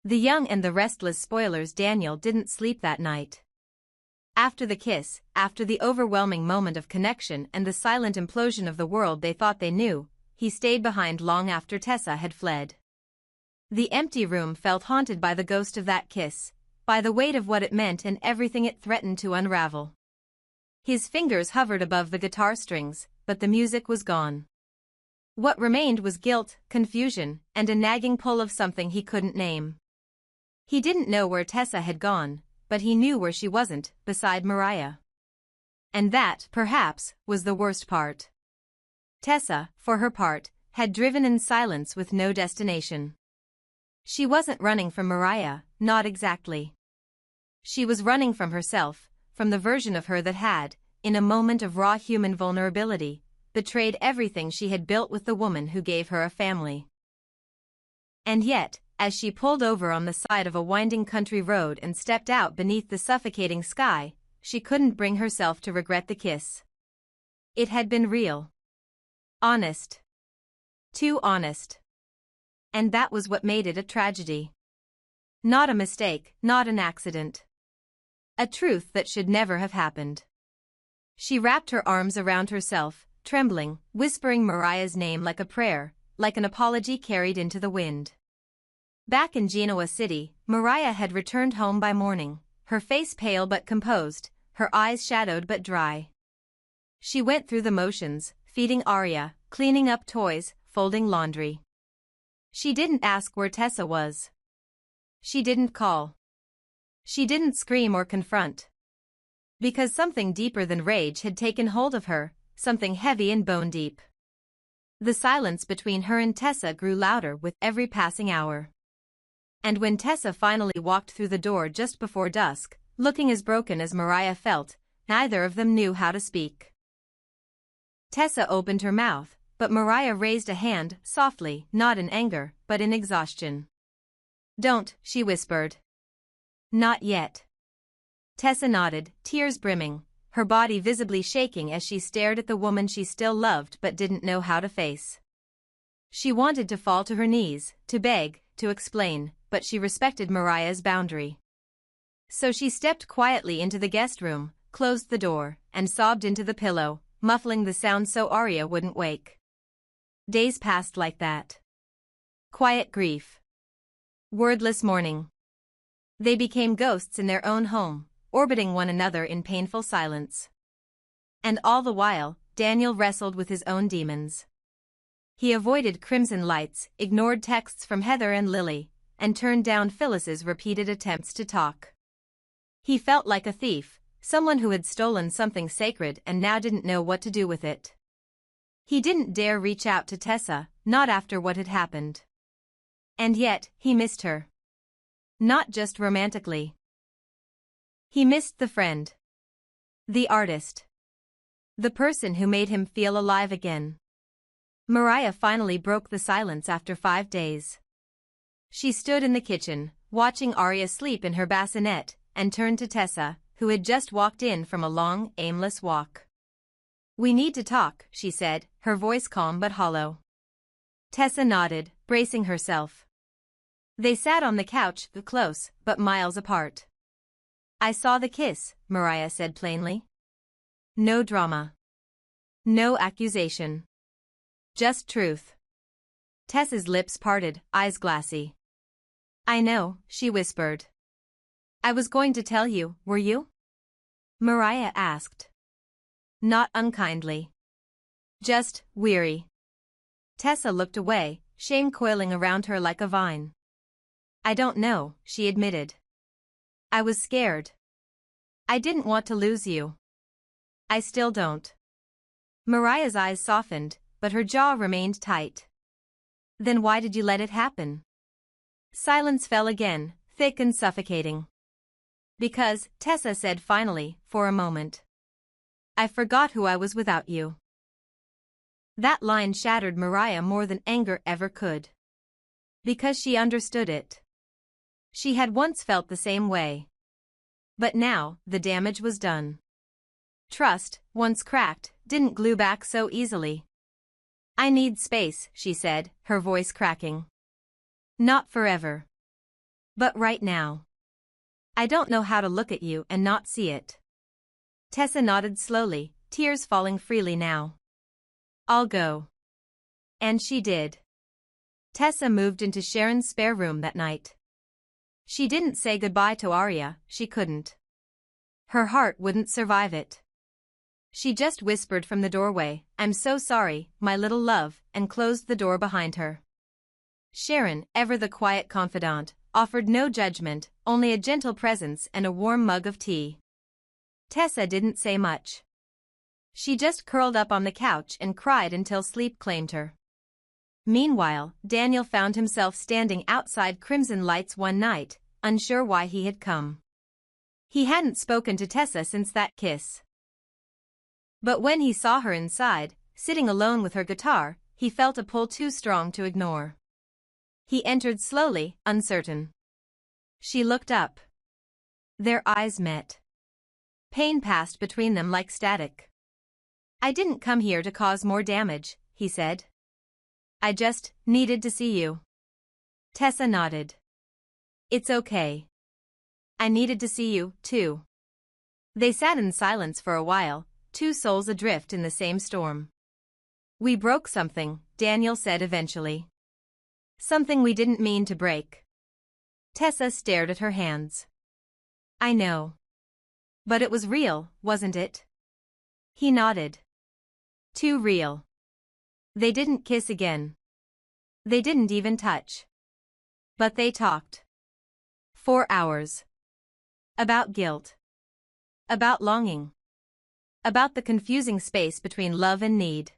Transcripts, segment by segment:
The young and the restless spoilers. Daniel didn't sleep that night. After the kiss, after the overwhelming moment of connection and the silent implosion of the world they thought they knew, he stayed behind long after Tessa had fled. The empty room felt haunted by the ghost of that kiss, by the weight of what it meant and everything it threatened to unravel. His fingers hovered above the guitar strings, but the music was gone. What remained was guilt, confusion, and a nagging pull of something he couldn't name. He didn't know where Tessa had gone, but he knew where she wasn't, beside Mariah. And that, perhaps, was the worst part. Tessa, for her part, had driven in silence with no destination. She wasn't running from Mariah, not exactly. She was running from herself, from the version of her that had, in a moment of raw human vulnerability, betrayed everything she had built with the woman who gave her a family. And yet, as she pulled over on the side of a winding country road and stepped out beneath the suffocating sky, she couldn't bring herself to regret the kiss. It had been real. Honest. Too honest. And that was what made it a tragedy. Not a mistake, not an accident. A truth that should never have happened. She wrapped her arms around herself, trembling, whispering Mariah's name like a prayer, like an apology carried into the wind. Back in Genoa City, Mariah had returned home by morning, her face pale but composed, her eyes shadowed but dry. She went through the motions, feeding Arya, cleaning up toys, folding laundry. She didn't ask where Tessa was. She didn't call. She didn't scream or confront. Because something deeper than rage had taken hold of her, something heavy and bone-deep. The silence between her and Tessa grew louder with every passing hour. And when Tessa finally walked through the door just before dusk, looking as broken as Mariah felt, neither of them knew how to speak. Tessa opened her mouth, but Mariah raised a hand, softly, not in anger, but in exhaustion. "Don't," she whispered. "Not yet." Tessa nodded, tears brimming, her body visibly shaking as she stared at the woman she still loved but didn't know how to face. She wanted to fall to her knees, to beg, to explain, but she respected Mariah's boundary. So she stepped quietly into the guest room, closed the door, and sobbed into the pillow, muffling the sound so Arya wouldn't wake. Days passed like that. Quiet grief. Wordless mourning. They became ghosts in their own home, orbiting one another in painful silence. And all the while, Daniel wrestled with his own demons. He avoided crimson lights, ignored texts from Heather and Lily, and turned down Phyllis's repeated attempts to talk. He felt like a thief, someone who had stolen something sacred and now didn't know what to do with it. He didn't dare reach out to Tessa, not after what had happened. And yet, he missed her. Not just romantically. He missed the friend. The artist. The person who made him feel alive again. Mariah finally broke the silence after 5 days. She stood in the kitchen, watching Arya sleep in her bassinet, and turned to Tessa, who had just walked in from a long, aimless walk. "We need to talk," she said, her voice calm but hollow. Tessa nodded, bracing herself. They sat on the couch, close, but miles apart. "I saw the kiss," Mariah said plainly. No drama. No accusation. Just truth. Tessa's lips parted, eyes glassy. "I know," she whispered. "I was going to tell you, were you?" Mariah asked. Not unkindly. Just weary. Tessa looked away, shame coiling around her like a vine. "I don't know," she admitted. "I was scared. I didn't want to lose you. I still don't." Mariah's eyes softened, but her jaw remained tight. "Then why did you let it happen?" Silence fell again, thick and suffocating. "Because," Tessa said finally, for a moment. "I forgot who I was without you." That line shattered Mariah more than anger ever could. Because she understood it. She had once felt the same way. But now, the damage was done. Trust, once cracked, didn't glue back so easily. "I need space," she said, her voice cracking. "Not forever. But right now, I don't know how to look at you and not see it. Tessa nodded slowly, tears falling freely now. I'll go. And she did. Tessa moved into Sharon's spare room that night. She didn't say goodbye to Arya, she couldn't. Her heart wouldn't survive it. She just whispered from the doorway, "I'm so sorry, my little love," and closed the door behind her. Sharon, ever the quiet confidant, offered no judgment, only a gentle presence and a warm mug of tea. Tessa didn't say much. She just curled up on the couch and cried until sleep claimed her. Meanwhile, Daniel found himself standing outside Crimson Lights one night, unsure why he had come. He hadn't spoken to Tessa since that kiss. But when he saw her inside, sitting alone with her guitar, he felt a pull too strong to ignore. He entered slowly, uncertain. She looked up. Their eyes met. Pain passed between them like static. "I didn't come here to cause more damage," he said. "I just needed to see you." Tessa nodded. "It's okay. I needed to see you, too." They sat in silence for a while, two souls adrift in the same storm. "We broke something," Daniel said eventually. "Something we didn't mean to break." Tessa stared at her hands. "I know. But it was real, wasn't it?" He nodded. "Too real." They didn't kiss again. They didn't even touch. But they talked. 4 hours. About guilt. About longing. About the confusing space between love and need.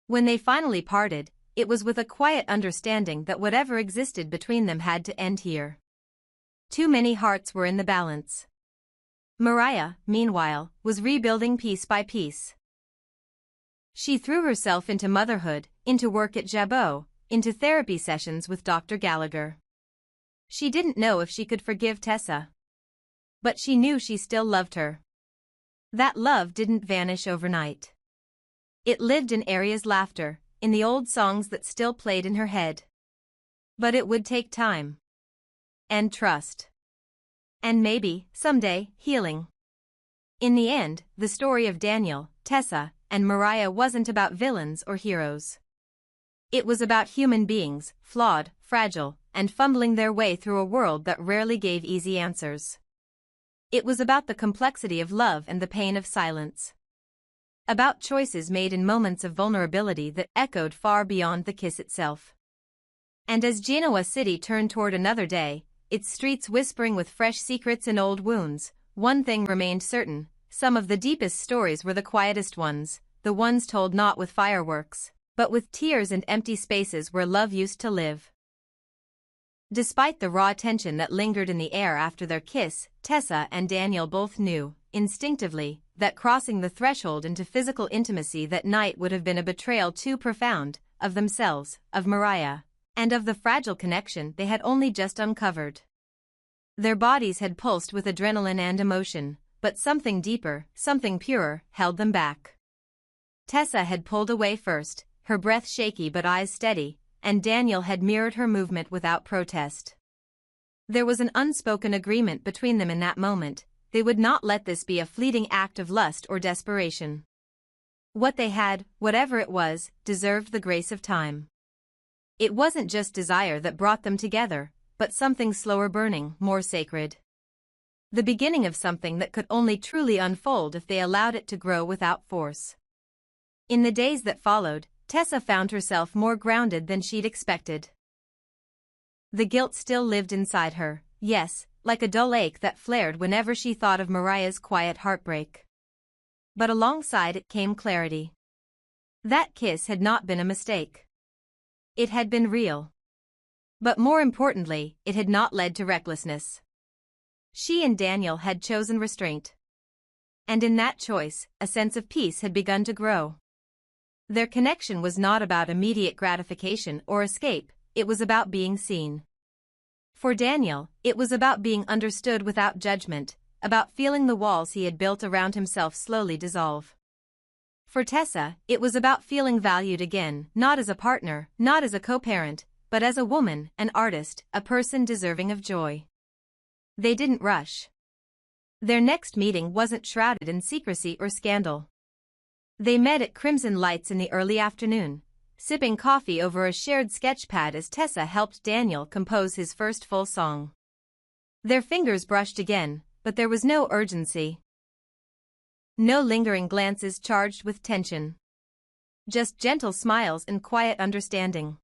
When they finally parted, it was with a quiet understanding that whatever existed between them had to end here. Too many hearts were in the balance. Mariah, meanwhile, was rebuilding piece by piece. She threw herself into motherhood, into work at Jabot, into therapy sessions with Dr. Gallagher. She didn't know if she could forgive Tessa. But she knew she still loved her. That love didn't vanish overnight. It lived in Arya's laughter, in the old songs that still played in her head. But it would take time. And trust. And maybe, someday, healing. In the end, the story of Daniel, Tessa, and Mariah wasn't about villains or heroes. It was about human beings, flawed, fragile, and fumbling their way through a world that rarely gave easy answers. It was about the complexity of love and the pain of silence. About choices made in moments of vulnerability that echoed far beyond the kiss itself. And as Genoa City turned toward another day, its streets whispering with fresh secrets and old wounds, one thing remained certain: some of the deepest stories were the quietest ones, the ones told not with fireworks, but with tears and empty spaces where love used to live. Despite the raw tension that lingered in the air after their kiss, Tessa and Daniel both knew, instinctively, that crossing the threshold into physical intimacy that night would have been a betrayal too profound, of themselves, of Mariah, and of the fragile connection they had only just uncovered. Their bodies had pulsed with adrenaline and emotion, but something deeper, something purer, held them back. Tessa had pulled away first, her breath shaky but eyes steady, and Daniel had mirrored her movement without protest. There was an unspoken agreement between them in that moment: they would not let this be a fleeting act of lust or desperation. What they had, whatever it was, deserved the grace of time. It wasn't just desire that brought them together, but something slower burning, more sacred. The beginning of something that could only truly unfold if they allowed it to grow without force. In the days that followed, Tessa found herself more grounded than she'd expected. The guilt still lived inside her, yes, like a dull ache that flared whenever she thought of Mariah's quiet heartbreak. But alongside it came clarity. That kiss had not been a mistake. It had been real. But more importantly, it had not led to recklessness. She and Daniel had chosen restraint. And in that choice, a sense of peace had begun to grow. Their connection was not about immediate gratification or escape, it was about being seen. For Daniel, it was about being understood without judgment, about feeling the walls he had built around himself slowly dissolve. For Tessa, it was about feeling valued again, not as a partner, not as a co-parent, but as a woman, an artist, a person deserving of joy. They didn't rush. Their next meeting wasn't shrouded in secrecy or scandal. They met at Crimson Lights in the early afternoon, sipping coffee over a shared sketchpad as Tessa helped Daniel compose his first full song. Their fingers brushed again, but there was no urgency. No lingering glances charged with tension. Just gentle smiles and quiet understanding.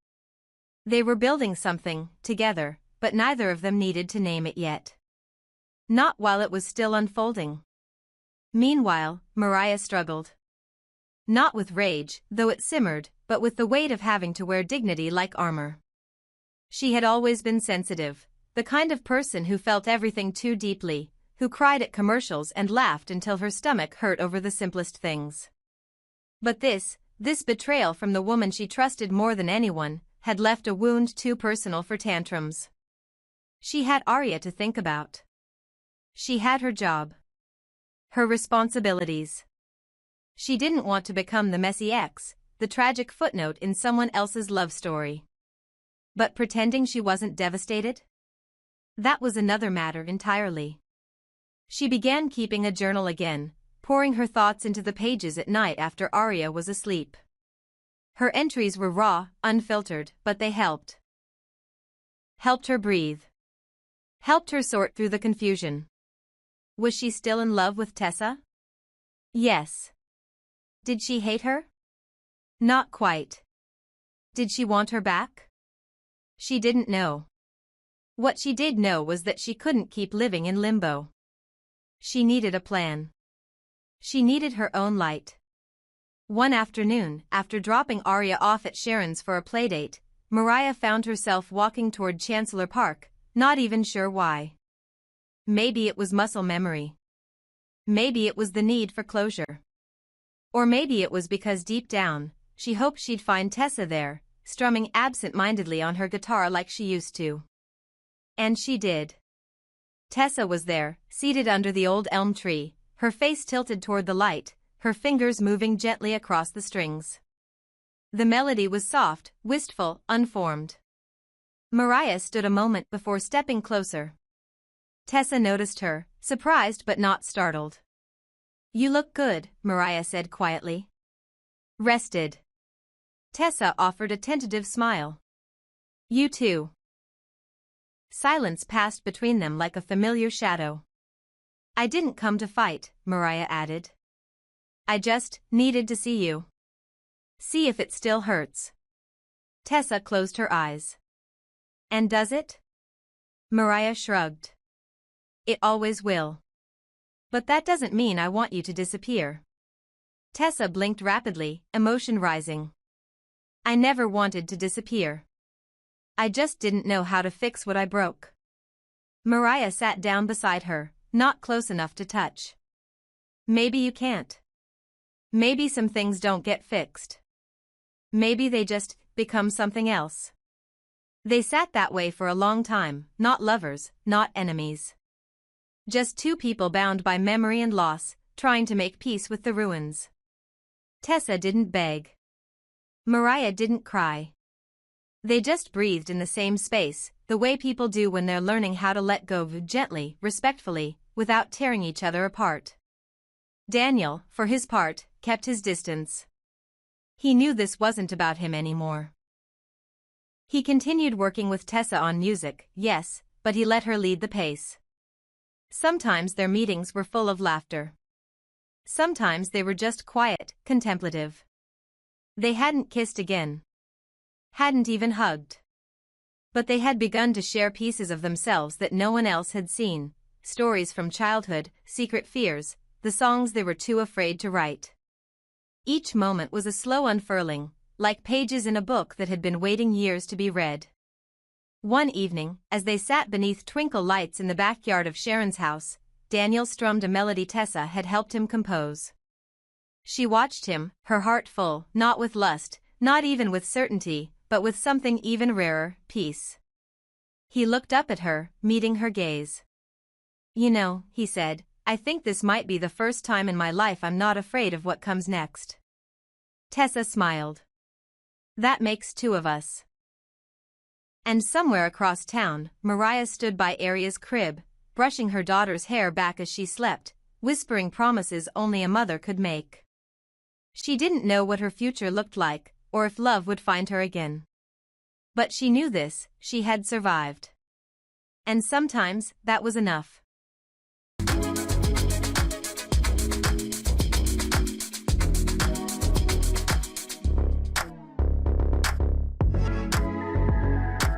They were building something, together, but neither of them needed to name it yet. Not while it was still unfolding. Meanwhile, Mariah struggled. Not with rage, though it simmered, but with the weight of having to wear dignity like armor. She had always been sensitive, the kind of person who felt everything too deeply, who cried at commercials and laughed until her stomach hurt over the simplest things. But this betrayal from the woman she trusted more than anyone, had left a wound too personal for tantrums. She had Arya to think about. She had her job. Her responsibilities. She didn't want to become the messy ex, the tragic footnote in someone else's love story. But pretending she wasn't devastated? That was another matter entirely. She began keeping a journal again, pouring her thoughts into the pages at night after Arya was asleep. Her entries were raw, unfiltered, but they helped. Helped her breathe. Helped her sort through the confusion. Was she still in love with Tessa? Yes. Did she hate her? Not quite. Did she want her back? She didn't know. What she did know was that she couldn't keep living in limbo. She needed a plan. She needed her own light. One afternoon, after dropping Arya off at Sharon's for a playdate, Mariah found herself walking toward Chancellor Park, not even sure why. Maybe it was muscle memory. Maybe it was the need for closure. Or maybe it was because deep down, she hoped she'd find Tessa there, strumming absent-mindedly on her guitar like she used to. And she did. Tessa was there, seated under the old elm tree, her face tilted toward the light, her fingers moving gently across the strings. The melody was soft, wistful, unformed. Mariah stood a moment before stepping closer. Tessa noticed her, surprised but not startled. "You look good," Mariah said quietly. "Rested." Tessa offered a tentative smile. "You too." Silence passed between them like a familiar shadow. "I didn't come to fight," Mariah added. "I just needed to see you. See if it still hurts." Tessa closed her eyes. "And does it?" Mariah shrugged. "It always will. But that doesn't mean I want you to disappear." Tessa blinked rapidly, emotion rising. "I never wanted to disappear. I just didn't know how to fix what I broke." Mariah sat down beside her, not close enough to touch. "Maybe you can't. Maybe some things don't get fixed. Maybe they just become something else." They sat that way for a long time, not lovers, not enemies. Just two people bound by memory and loss, trying to make peace with the ruins. Tessa didn't beg. Mariah didn't cry. They just breathed in the same space, the way people do when they're learning how to let go gently, respectfully, without tearing each other apart. Daniel, for his part, kept his distance. He knew this wasn't about him anymore. He continued working with Tessa on music, yes, but he let her lead the pace. Sometimes their meetings were full of laughter. Sometimes they were just quiet, contemplative. They hadn't kissed again. Hadn't even hugged. But they had begun to share pieces of themselves that no one else had seen, stories from childhood, secret fears, the songs they were too afraid to write. Each moment was a slow unfurling, like pages in a book that had been waiting years to be read. One evening, as they sat beneath twinkle lights in the backyard of Sharon's house, Daniel strummed a melody Tessa had helped him compose. She watched him, her heart full, not with lust, not even with certainty, but with something even rarer, peace. He looked up at her, meeting her gaze. "You know," he said, "I think this might be the first time in my life I'm not afraid of what comes next." Tessa smiled. "That makes two of us." And somewhere across town, Mariah stood by Aria's crib, brushing her daughter's hair back as she slept, whispering promises only a mother could make. She didn't know what her future looked like, or if love would find her again. But she knew this: she had survived. And sometimes, that was enough.